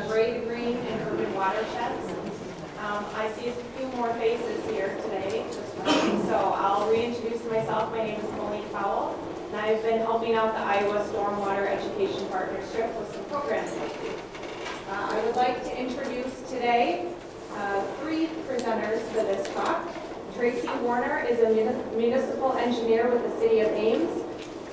gray to green and urban watersheds. I see a few more faces here today, so I'll reintroduce myself. My name is Molly Powell, and I've been helping out the Iowa Stormwater Education Partnership with some programs lately. I would like to introduce today three presenters for this talk. Tracy Warner is a municipal engineer with the City of Ames,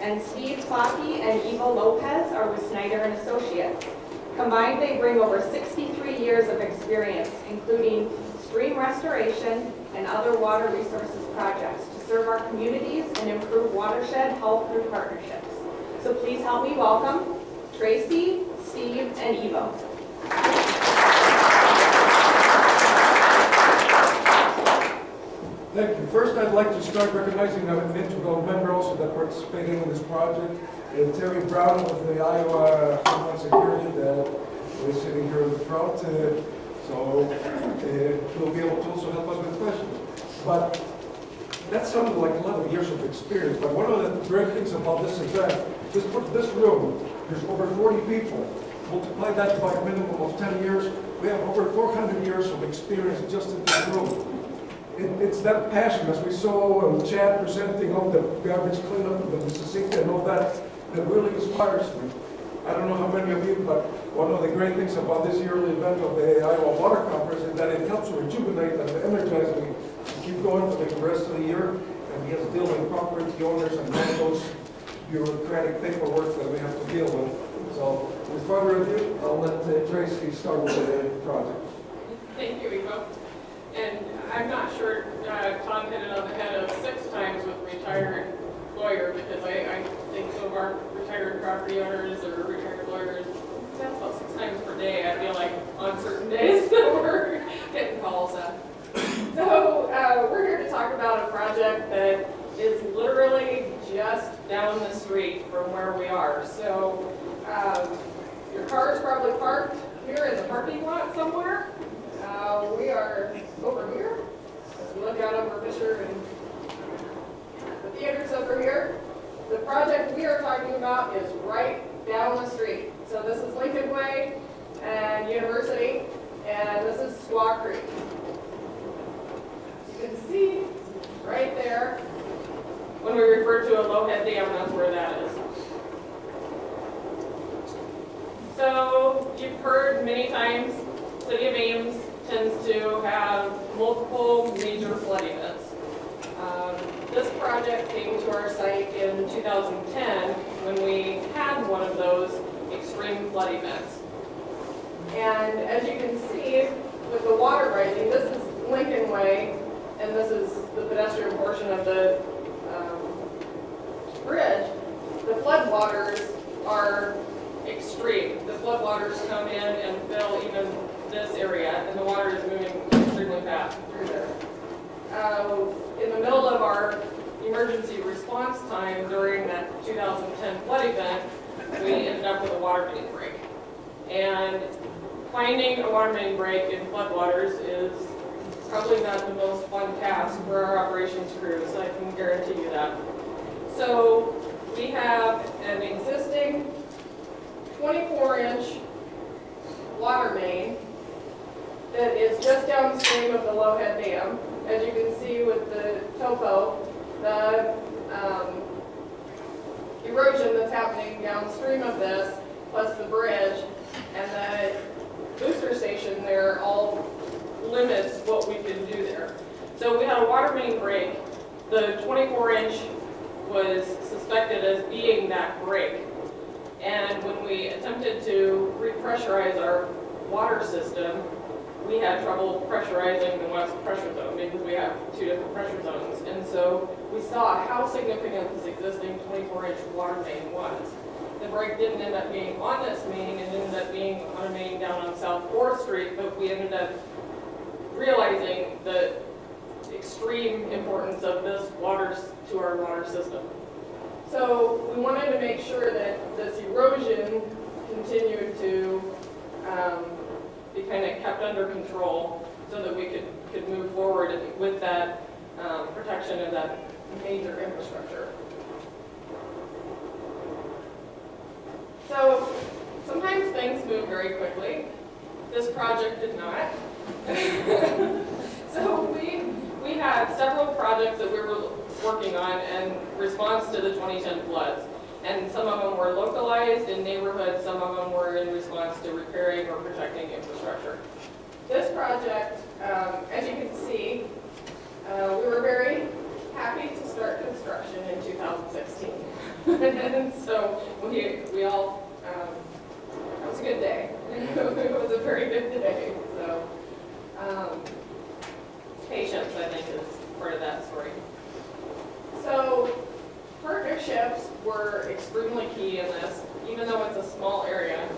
and Steve Klocke and Evo Lopez are with Snyder and Associates. Combined, they bring over 63 years of experience, including stream restoration and other water resources projects to serve our communities and improve watershed health through partnerships. So please help me welcome Tracy, Steve, and Evo. Thank you. First, I'd like to start recognizing an integral member also that participated in this project, Terry Brown with the Iowa Homeland Security that is sitting here in the front. So he'll be able to also help us with questions. But that sounded like a lot of years of experience. But one of the great things about this event, this room, there's over 40 people. Multiply that by a minimum of 10 years. We have over 400 years of experience just in this room. It's that passion, as we saw Chad presenting all the garbage cleanup of the Mississippi and all that, that really inspires me. I don't know how many of you, but one of the great things about this yearly event of the Iowa Water Conference is that it helps rejuvenate and energize me to keep going for the rest of the year, and he has to deal with property owners and all those bureaucratic paperwork that we have to deal with. So, with further ado, I'll let Tracy start with the project. Thank you, Evo. And I'm not sure Tom hit it on the head of 6 times with retired lawyer, because I think some of our retired property owners or retired lawyers, that's about 6 times per day, I feel like, on certain days that we're getting calls on. So we're here to talk about a project that is literally just down the street from where we are. So your car is probably parked here in the parking lot somewhere. We are over here. As we look out over Fisher and the theater's over here. The project we are talking about is right down the street. So this is Lincoln Way and University, and this is Squaw Creek. As you can see right there, when we refer to a low-head dam, that's where that is. So you've heard many times, City of Ames tends to have multiple major flood events. This project came to our site in 2010 when we had one of those extreme flood events. And as you can see, with the water rising, this is Lincoln Way, and this is the pedestrian portion of the bridge. The flood waters are extreme. The flood waters come in and fill even this area, and the water is moving extremely fast through there. In the middle of our emergency response time during that 2010 flood event, we ended up with a water main break. And finding a water main break in floodwaters is probably not the most fun task for our operations crews, I can guarantee you that. So we have an existing 24-inch water main that is just downstream of the Lowhead Dam. As you can see with the topo, the erosion that's happening downstream of this, plus the bridge and the booster station there, all limits what we can do there. So we had a water main break. The 24-inch was suspected as being that break. And when we attempted to repressurize our water system, we had trouble pressurizing the west pressure zone because we have 2 different pressure zones. And so we saw how significant this existing 24-inch water main was. The break didn't end up being on this main, it ended up being on a main down on South 4th Street, but we ended up realizing the extreme importance of this water to our water system. So we wanted to make sure that this erosion continued to be kind of kept under control so that we could move forward with that protection of that major infrastructure. So sometimes things move very quickly, This project did not. So we had several projects that we were working on in response to the 2010 floods. And some of them were localized in neighborhoods, some of them were in response to repairing or protecting infrastructure. This project, as you can see, we were very happy to start construction in 2016. And so we all, it was a good day. It was a very good day. So patience, I think, is part of that story. So partnerships were extremely key in this, even though it's a small area,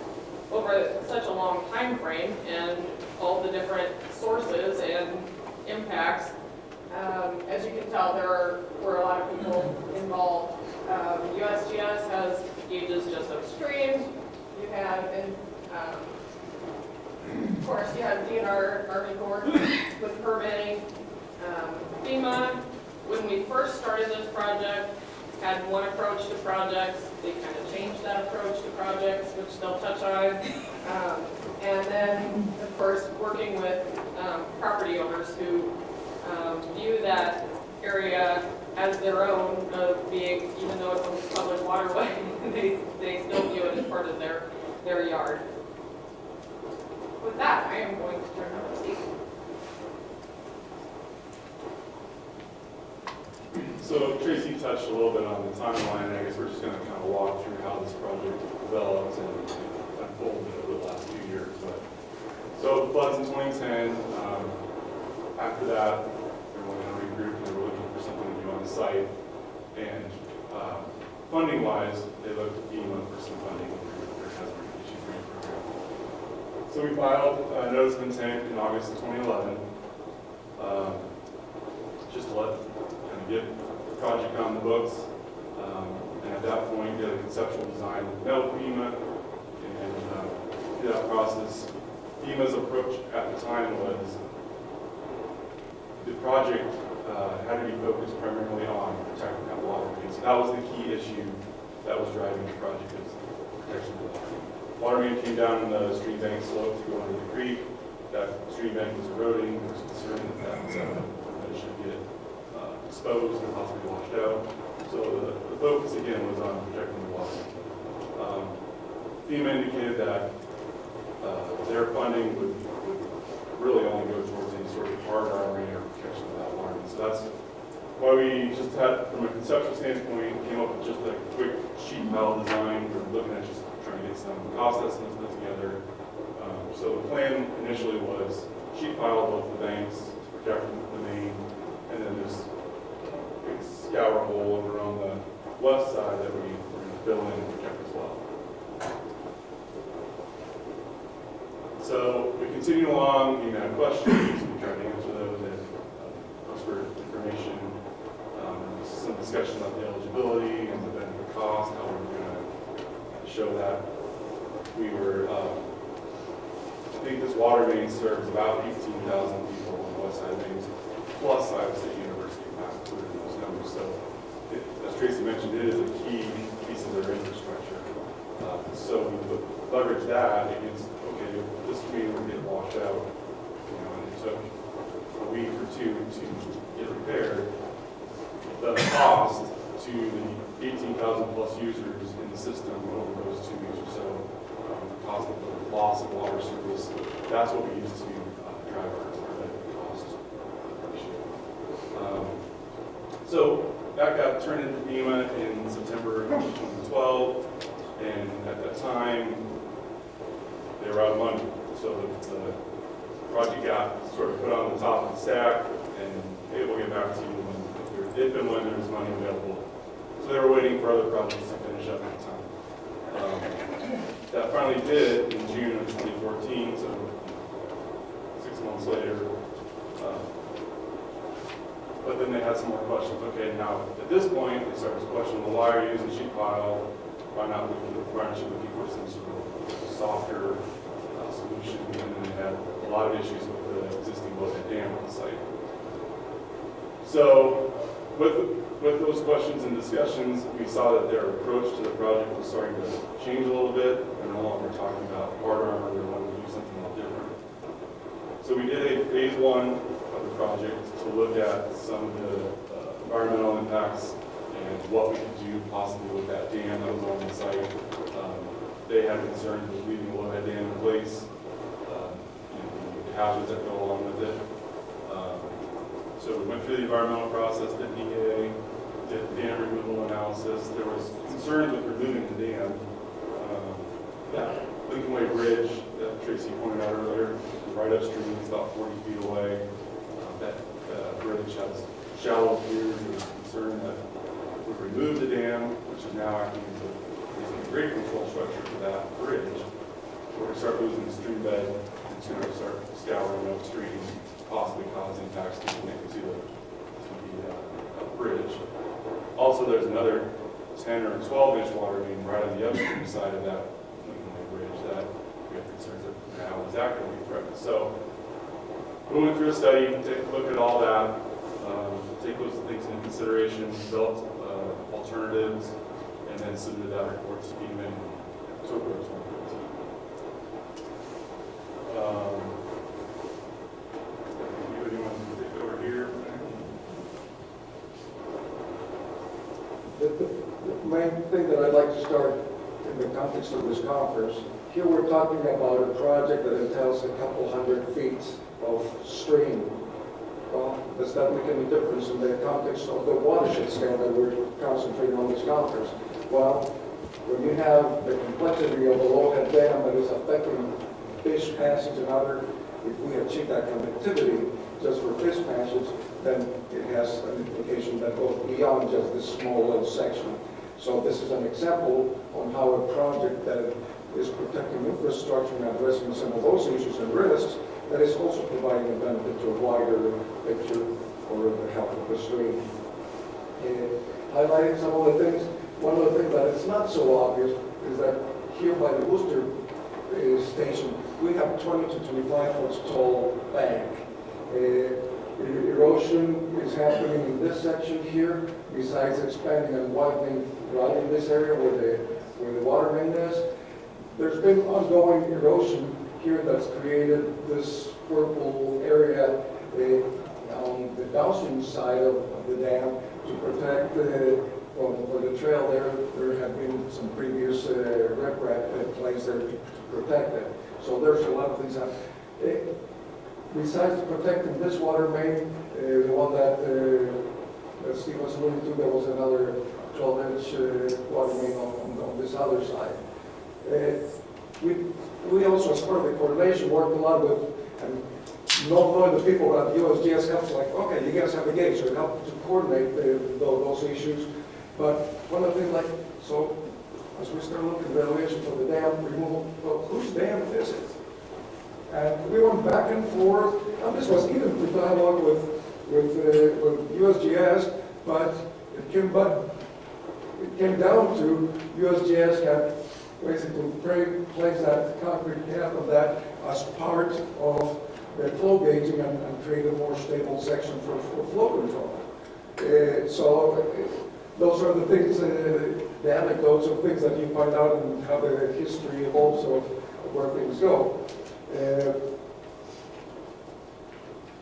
over such a long time frame and all the different sources and impacts. As you can tell, there were a lot of people involved. USGS has gauges just upstream. You have, of course, you have DNR, Army Corps with permitting. FEMA, when we first started this project, had one approach to projects. They kind of changed that approach to projects, which they'll touch on. And then, of course, working with property owners who view that area as their own, of being, even though it's a public waterway, they still view it as part of their yard. With that, I am going to turn it over to Steve. So Tracy touched a little bit on the timeline, and I guess we're just going to kind of walk through how this project developed and unfolded over the last few years. But so the floods in 2010. After that, everyone kind of regrouped and they were looking for something to do on the site. And funding-wise, they looked at FEMA for some funding for their hazard mitigation grant program. So we filed a notice of intent in August of 2011, just to get the project on the books, and at that point, get a conceptual design with FEMA, and through that process, FEMA's approach at the time was the project had to be focused primarily on protecting that water main. So that was the key issue that was driving the project, is protection of the water main. Water main came down in the stream bank slope to go under the creek. That stream bank was eroding. There was concern that it should get exposed and possibly washed out. So the focus again was on protecting the water. FEMA indicated that their funding would really only go towards any sort of hard armoring or protection of that water. So that's why we just had, from a conceptual standpoint, came up with just a quick sheet pile design. We're looking at just trying to get some cost estimates put together. So the plan initially was sheet pile both the banks to protect the main, and then this big scour hole over on the west side that we're going to fill in and protect as well. So we continue along, you had questions, we tried to answer those, and ask for information, some discussion about the eligibility and the benefit cost, how we were going to show that. We were, I think this water main serves about 18,000 people on the west side of Ames, plus Iowa State University, not included in those numbers. So, as Tracy mentioned, it is a key piece of their infrastructure. So we leverage that against, okay, this main will get washed out, and it took a week or two to get repaired. The cost to the 18,000 plus users in the system over those 2 weeks or so, the cost of the loss of water service, that's what we use to drive our cost issue. So that got turned into FEMA in September 2012, and at that time, they were out of money. So the project got sort of put on the top of the stack, and hey, we'll get back to you if and when there's money available. So they were waiting for other projects to finish up at the time. That finally did in June of 2014, so 6 months later. But then they had some more questions. Okay, now at this point, they started to question, well, why are you using sheet pile? Why aren't you looking for some sort of softer solution? And then they had a lot of issues with the existing Lopez dam on the site. So with those questions and discussions, we saw that their approach to the project was starting to change a little bit. They're no longer talking about hard armor, they wanted to do something a little different. So we did a phase one of the project to look at some of the environmental impacts and what we could do possibly with that dam that was on the site. They had concerns with leaving the Lopez dam in place, the hazards that go along with it. So we went through the environmental process, did DEA, did dam removal analysis. There was concerns with removing the dam. That Lincoln Way Bridge that Tracy pointed out earlier, right upstream, it's about 40 feet away. That bridge has shallow piers. There was concern that if we remove the dam, which is now acting as a grade control structure for that bridge, we're going to start losing the stream bed. It's going to start scouring upstream, possibly cause impacts to the bridge. Also, there's another 10 or 12-inch water main right on the upstream side of that Lincoln Way Bridge that we have concerns that now is actively threatened. So we went through a study, take a look at all that, take those things into consideration, developed alternatives, and then submitted that report to Scheman in October of 2015. Anybody want to take over here? The main thing that I'd like to start in the context of this conference, here we're talking about a project that entails a couple hundred feet of stream. Well, does that make any difference in the context of the watershed scale that we're concentrating on this conference? Well, when you have the complexity of the Lopez Dam that is affecting fish passage and other, if we achieve that connectivity just for fish passage, then it has an implication that goes beyond just this small little section. So this is an example on how a project that is protecting infrastructure and addressing some of those issues and risks, that is also providing a benefit to a wider picture for the health of the stream. Highlighting some of the things, one of the things that is not so obvious is that here by the booster station, we have 20 to 25 foot tall bank. Erosion is happening in this section here, besides expanding and widening right in this area where the water main is. There's been ongoing erosion here that's created this purple area on the downstream side of the dam to protect for the trail there. There have been some previous riprap placed there to protect it. So there's a lot of things that, besides protecting this water main, the one that Steve was alluding to, there was another 12-inch water main on this other side. We also, as part of the coordination, worked a lot with, and not knowing the people at USGS helps, like, okay, you guys have a gate, so it helped to coordinate those issues. But one of the things, like, so as we start looking at the evaluation for the dam removal, well, whose dam is it? And we went back and forth, and this was even through dialogue with USGS, but it came down to USGS had basically place that concrete cap of that as part of the flow gauging and create a more stable section for flow control. So those are the things, the anecdotes of things that you find out and how the history evolves of where things go.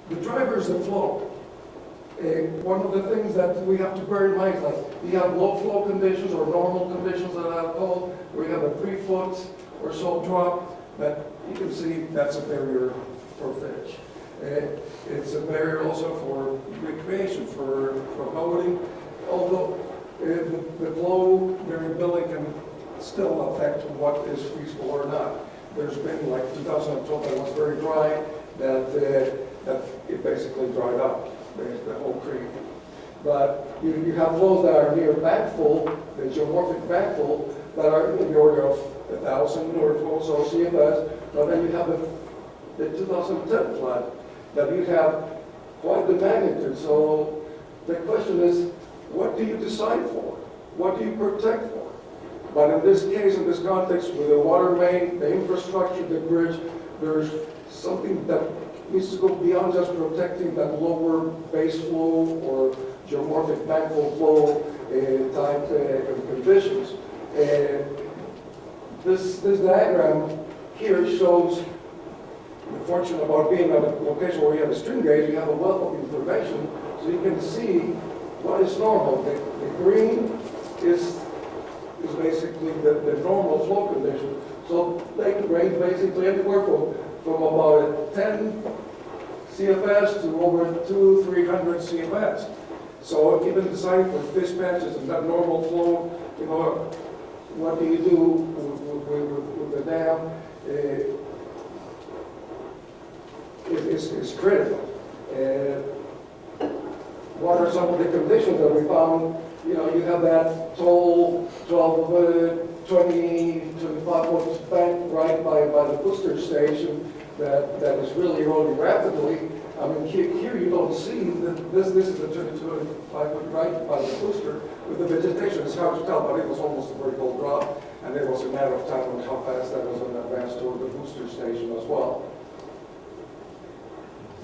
The drivers of flow. One of the things that we have to bear in mind is like we have low flow conditions or normal conditions that I'll call, where you have a 3 foot or so drop, that you can see that's a barrier for fish. It's a barrier also for recreation, for boating, although the flow variability can still affect what is feasible or not. There's been, like 2012, that was very dry, that it basically dried up, the whole creek. But you have flows that are near backfull, the geomorphic backfull, that are in the order of 1,000 or so CFS, but then you have the 2010 flood, that you have quite the magnitude. So the question is, what do you decide for? What do you protect for? But in this case, in this context, with the water main, the infrastructure, the bridge, there's something that needs to go beyond just protecting that lower base flow or geomorphic backflow flow type conditions. This diagram here shows the fortunate about being at a location where you have a stream gauge, you have a wealth of information, so you can see what is normal. The green is basically the normal flow condition. So they can range basically anywhere from about 10 CFS to over 200-300 CFS. So even designing for fish patches and that normal flow, you know, what do you do with the dam is critical. What are some of the conditions that we found? You know, you have that tall 20, 25 foot bank right by the booster station that is really eroding rapidly. I mean, here you don't see that this is a 25 foot right by the booster. With the vegetation, it's hard to tell, but it was almost a vertical drop, and it was a matter of time on how fast that was going to advance toward the booster station as well.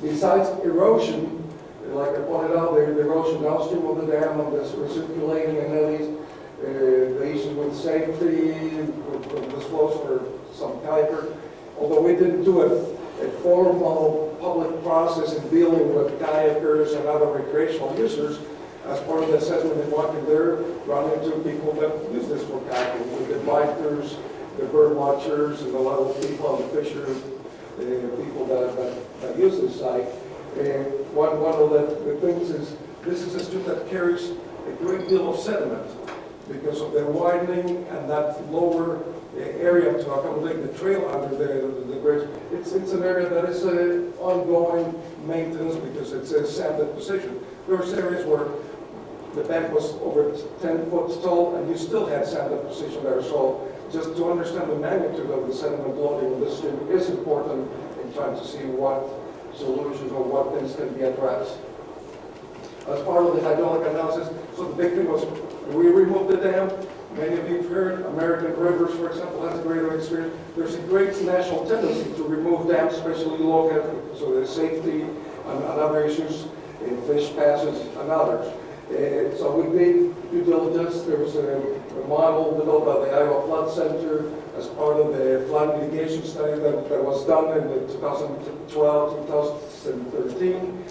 Besides erosion, like I pointed out, the erosion downstream of the dam and this recirculating in eddies, the issue with safety, with this flows for some kayaker. Although we didn't do a formal public process in dealing with kayakers and other recreational users, as part of the assessment in walking there, run into people that use this for kayaking, with the bikers, the bird watchers, and a lot of people, the fishers, people that use this site. One of the things is, this is a stream that carries a great deal of sediment because of the widening and that lower area to accommodate the trail under the bridge. It's an area that is ongoing maintenance because it's a sanded position. There's areas where the bank was over 10 foot tall and you still had sanded position there. So just to understand the magnitude of the sediment loading in this stream is important in trying to see what solutions or what things can be addressed. As part of the hydraulic analysis, so the big thing was we removed the dam. Many of you have heard American Rivers, for example, has a greater experience. There's a great national tendency to remove dams, especially low-head, so there's safety and other issues in fish passes and others. So we did due diligence. There was a model developed by the Iowa Flood Center as part of the flood mitigation study that was done in 2012, 2013.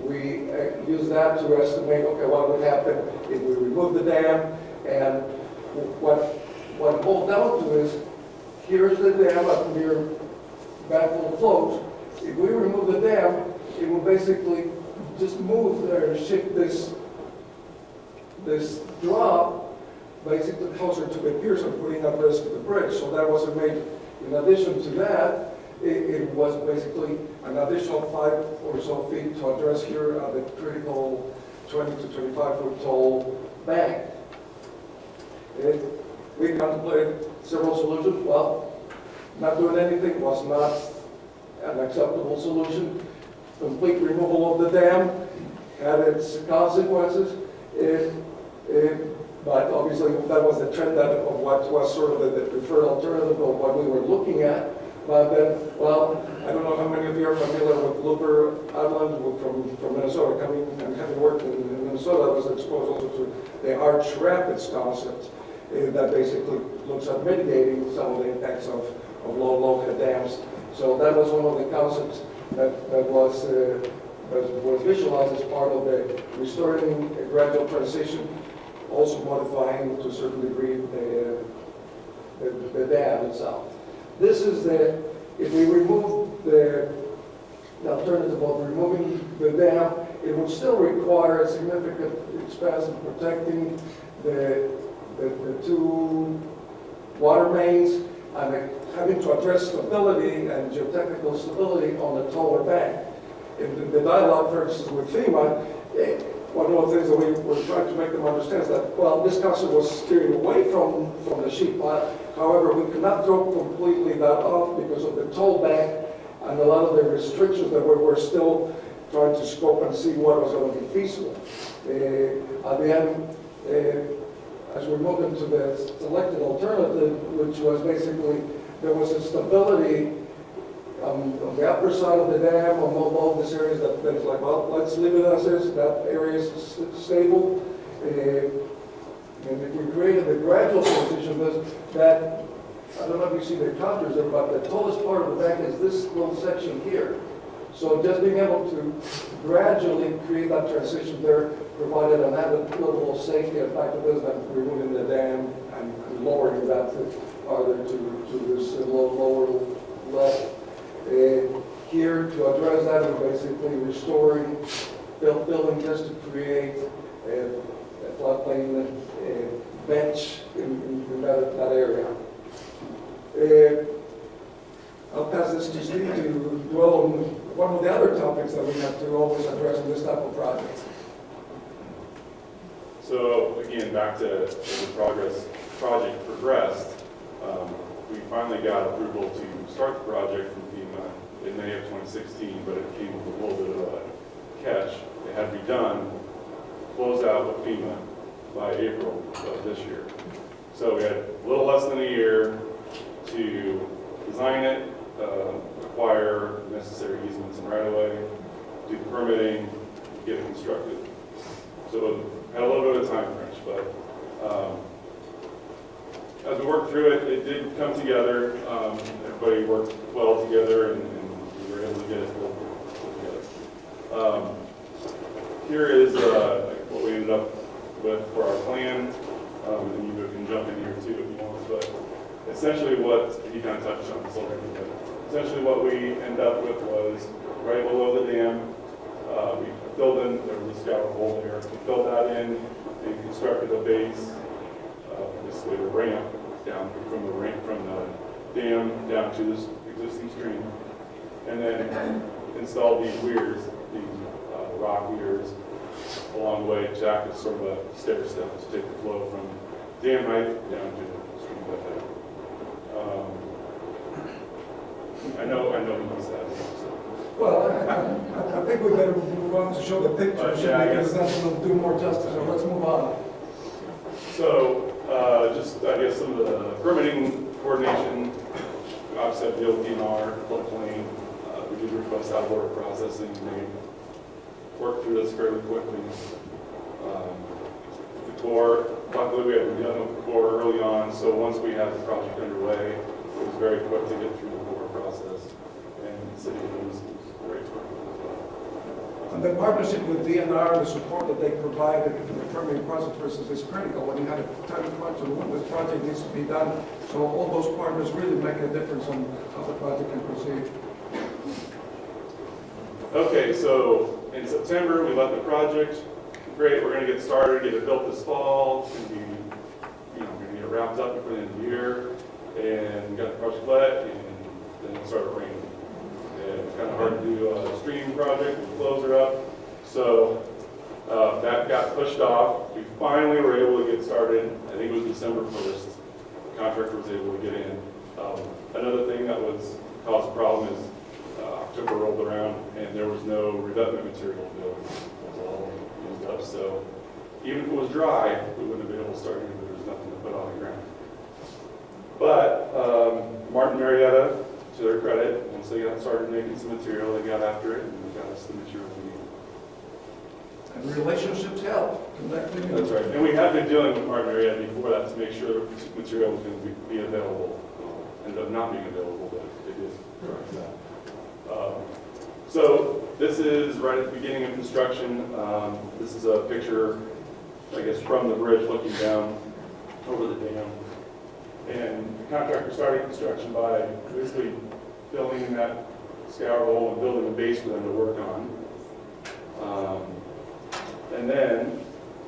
We used that to estimate, okay, what would happen if we remove the dam, and what it boiled down to is, here's the dam up near backflow flows. If we remove the dam, it will basically just move or shift this drop basically closer to the piers and putting at risk the bridge. So that was made. In addition to that, it was basically an additional 5 or so feet to address here at the critical 20 to 25 foot tall bank. We contemplated several solutions. Well, not doing anything was not an acceptable solution. Complete removal of the dam had its consequences. But obviously that was the trend of what was sort of the preferred alternative of what we were looking at. But then, well, I don't know how many of you are familiar with Looper Island from Minnesota, coming and having worked in Minnesota. I was exposed also to the arch rapids concept that basically looks at mitigating some of the impacts of low head dams. So that was one of the concepts that was visualized as part of the restoring a gradual transition, also modifying to a certain degree the dam itself. This is if we remove the alternative of removing the dam, it would still require a significant expense in protecting the two water mains and having to address stability and geotechnical stability on the taller bank. In the dialogue, for instance, with FEMA, one of the things that we were trying to make them understand is that, well, this concept was steering away from the sheet pile. However, we could not throw completely that off because of the tall bank and a lot of the restrictions that we were still trying to scope and see what was going to be feasible. At the end, as we moved into the selected alternative, which was basically, there was a stability on the upper side of the dam, on all these areas that it's like, well, let's leave it as is, that area is stable. And if we created a gradual transition, that I don't know if you see the contours there, but the tallest part of the bank is this little section here. So just being able to gradually create that transition there provided an added level of safety. In fact, it is that removing the dam and lowering that farther to this lower level. Here, to address that, we're basically restoring, filling just to create a floodplain bench in that area. I'll pass this to Steve to dwell on one of the other topics that we have to always address in this type of project. So again, back to as the project progressed, we finally got approval to start the project from FEMA in May of 2016, but it came with a little bit of a catch. It had to be done, closed out with FEMA by April of this year. So we had a little less than a year to design it, acquire necessary easements and right-of-way, do the permitting, get it constructed. So had a little bit of a time crunch, but as we worked through it, it did come together. Everybody worked well together, and we were able to get it put together. Here is what we ended up with for our plan, and you can jump in here too if you want, but essentially what, he kind of touched on this already, but essentially what we ended up with was right below the dam, we filled in, there was a scour hole there, we filled that in and constructed a base, basically a ramp down from the dam down to this existing stream, and then installed these weirs, these rock weirs along the way to act as sort of a stair step to take the flow from dam height down to the stream bed height. I know he said. Well, I think we better move on to show the picture, Yeah, because that's going to do more justice, so let's move on. So, just, I guess, some of the permitting coordination, obviously have the ODNR, floodplain, we did request out-of-order processing, and they worked through this fairly quickly. The core, luckily we had been dealing with the core early on, so once we had the project underway, it was very quick to get through the core process, and the city was great to work with as well. And the partnership with DNR, the support that they provide in the permitting process versus is critical when you have a time crunch on when this project needs to be done. So all those partners really make a difference on how the project can proceed. Okay, so in September, we let the project, great, we're gonna get started, get it built this fall, it's gonna be, we're gonna get it wrapped up before the end of the year, and got the project let, and then it started raining. And it's kind of hard to do a stream project, the flows are up, so that got pushed off. We finally were able to get started, I think it was December 1st, the contractor was able to get in. Another thing that caused a problem is October rolled around and there was no revetment material available. It was all used up. So even if it was dry, we wouldn't have been able to start because there was nothing to put on the ground. But Martin Marietta, to their credit, once they got started making some material, they got after it and got us the material we needed. And relationships help. Connecting. That's right. And we had been dealing with Martin Marietta before that to make sure the material was going to be available. Ended up not being available, but it did correct that. So this is right at the beginning of construction. This is a picture, I guess, from the bridge looking down over the dam. And the contractor started construction by basically filling in that scour hole and building a base for them to work on. And then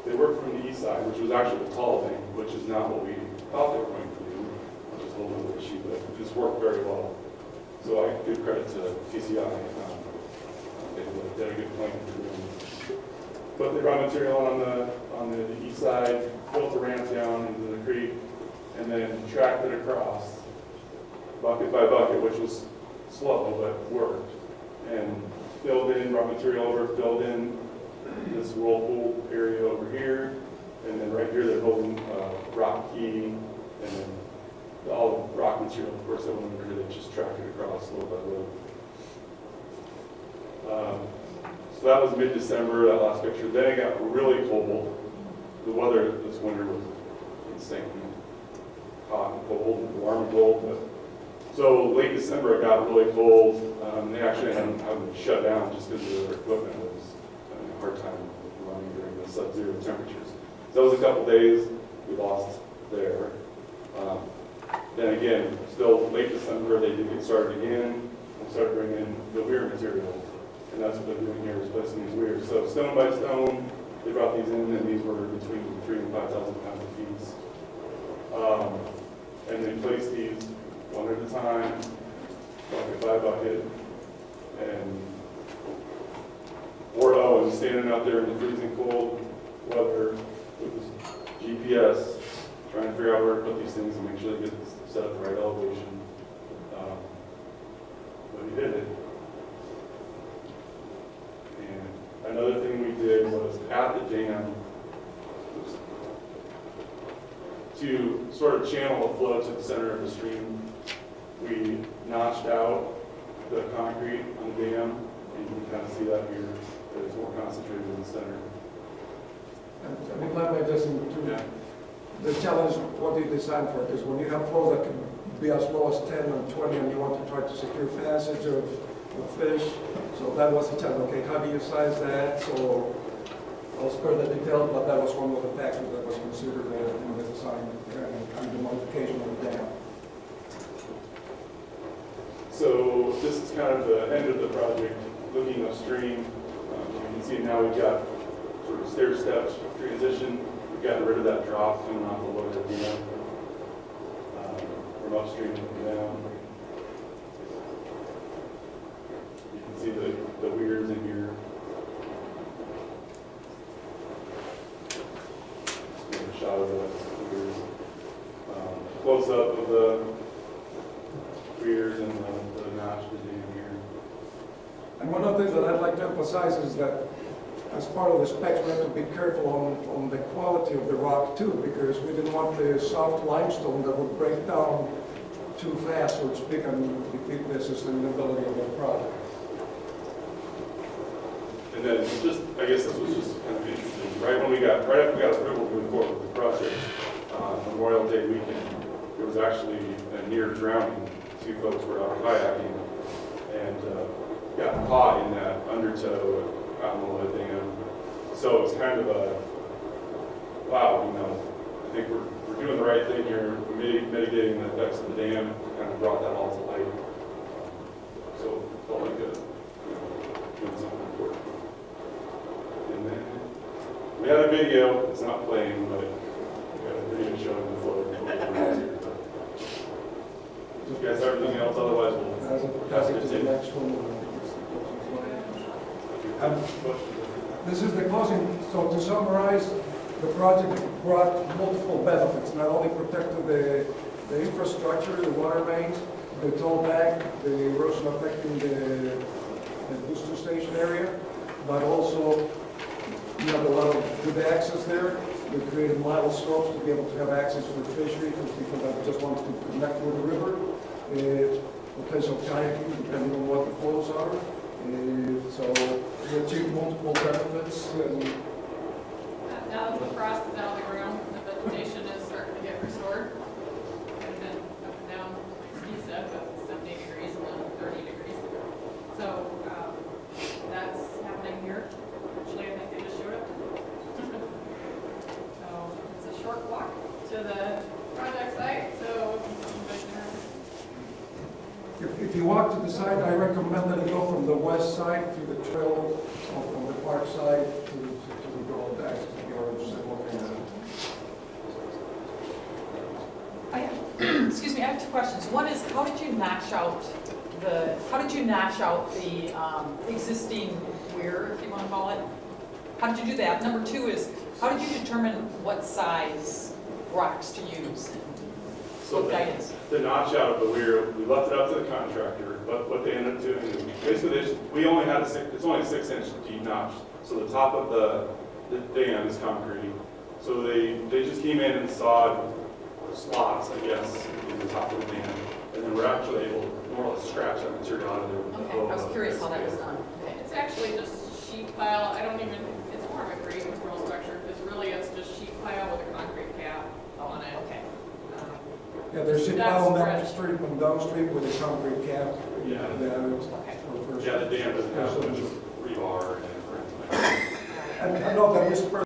they worked from the east side, which was actually the tall thing, which is not what we thought they were going to do, which is a whole other issue, but it just worked very well. So I give credit to TCI. They did a good plan. Put the raw material on the east side, built the ramp down into the creek, and then tracked it across bucket by bucket, which was slow but worked. And filled in raw material over, filled in this whirlpool area over here, and then right here they're holding rock key, and then all the rock material, of course, that went over here, they just tracked it across little by little. So that was mid-December, that last picture. Then it got really cold. The weather this winter was insane, hot cold, warm and cold, but so late December it got really cold. They actually had to shut down just because their equipment was having a hard time running during the sub-zero temperatures. So that was a couple days we lost there. Then again, still late December, they did get started again and started bringing in the weir material. And that's what they're doing here, is placing these weirs. So stone by stone, they brought these in, and these were between 3,000 and 5,000 pounds apiece. And they placed these one at a time, bucket by bucket. And Ward Owen standing out there in the freezing cold weather with his GPS, trying to figure out where to put these things and make sure they get set at the right elevation. But he did it. And another thing we did was at the dam to sort of channel the flow to the center of the stream. We notched out the concrete on the dam, and you can kind of see that here, that it's more concentrated in the center. And if I may just into Yeah. the challenge, what do you design for? Because when you have flows that can be as low as 10 and 20, and you want to try to secure passage of fish, so that was the challenge. Okay, how do you size that? So I'll spare the details, but that was one of the factors that was considered in the design and the modification of the dam. So this is kind of the end of the project, looking upstream. You can see now we've got sort of stair steps transition. We've gotten rid of that drop coming off the lower dam from upstream and down. You can see the weirs in here. Just make a shot of the weirs. Close up of the weirs and the notch to the dam here. And one of the things that I'd like to emphasize is that as part of the specs, we have to be careful on the quality of the rock too, because we didn't want the soft limestone that would break down too fast, so to speak, and defeat the sustainability of the project. And then just, I guess this was just kind of interesting, right after we got approval to move forward with the project, Memorial Day weekend, there was actually a near drowning. Two folks were out kayaking and got caught in that undertow out on the dam. So it's kind of a, wow, I think we're doing the right thing here, mitigating the effects of the dam, kind of brought that all to light. So it felt like doing something important. And then we had a video, it's not playing, but we got a video showing the flow. If you guys have everything else, otherwise we'll pass it To to the you. next one. This is the closing. So to summarize, the project brought multiple benefits. Not only protected the infrastructure, the water mains, the toll bank, the erosion affecting the booster station area, but also you have a lot of good access there. We created mile slopes to be able to have access for fishery for people that just want to connect with the river. Potential kayaking, depending on what the flows are. So we achieve multiple benefits. Now that the frost is out of the ground, the vegetation is starting to get restored. It's been up and down, like Steve said, but 70 degrees and then 30 degrees. So that's happening here. Actually, I think they just showed it. So it's a short walk to the project site. So If you walk to the side, I recommend that you go from the west side to the trail, or from the park side to the road back to the orange side. Excuse me, I have two questions. One is, how did you notch out the existing weir, if you want to call it? How did you do that? Number two is, how did you determine what size rocks to use? So What guidance? the notch out of the weir, we left it up to the contractor, but what they ended up doing is basically we only had it's only a 6-inch deep notch. So the top of the dam is concrete. So they just came in and sawed slots, I guess, in the top of the dam. And then we're actually able to more or less scratch that material out of there. with the Okay, hoe I was of curious how that was excavator. done. Okay. it's actually just sheet pile. It's more of a grade control structure because really it's just sheet pile with a concrete cap on it. Okay. Yeah, there's a That's problem correct. upstream and downstream with the concrete cap. Yeah. For Yeah, the dam doesn't have much rebar in it. And I know that Mr. President,